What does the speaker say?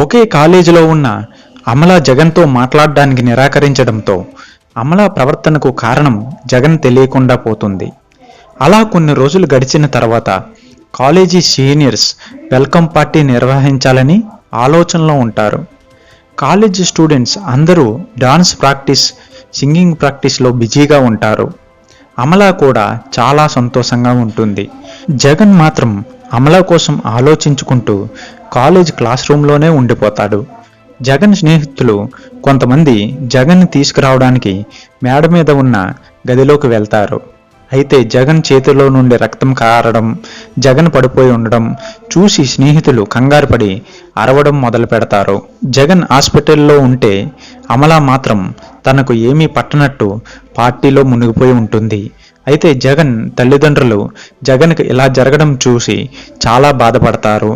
ఒకే కాలేజీలో ఉన్న అమల జగన్తో మాట్లాడడానికి నిరాకరించడంతో అమల ప్రవర్తనకు కారణం జగన్ తెలియకుండా పోతుంది. అలా కొన్ని రోజులు గడిచిన తర్వాత కాలేజీ సీనియర్స్ వెల్కమ్ పార్టీ నిర్వహించాలని ఆలోచనలో ఉంటారు. కాలేజీ స్టూడెంట్స్ అందరూ డాన్స్ ప్రాక్టీస్, సింగింగ్ ప్రాక్టీస్లో బిజీగా ఉంటారు. అమల కూడా చాలా సంతోషంగా ఉంటుంది. జగన్ మాత్రం అమల కోసం ఆలోచించుకుంటూ కాలేజ్ క్లాస్ రూమ్లోనే ఉండిపోతాడు. జగన్ స్నేహితులు కొంతమంది జగన్ని తీసుకురావడానికి మేడ మీద ఉన్న గదిలోకి వెళ్తారు. అయితే జగన్ చేతిలో నుండి రక్తం కారడం, జగన్ పడిపోయి ఉండడం చూసి స్నేహితులు కంగారు పడి అరవడం మొదలు పెడతారు. జగన్ హాస్పిటల్లో ఉంటే అమల మాత్రం తనకు ఏమీ పట్టనట్టు పార్టీలో మునిగిపోయి ఉంటుంది. అయితే జగన్ తల్లిదండ్రులు జగన్కి ఇలా జరగడం చూసి చాలా బాధపడతారు.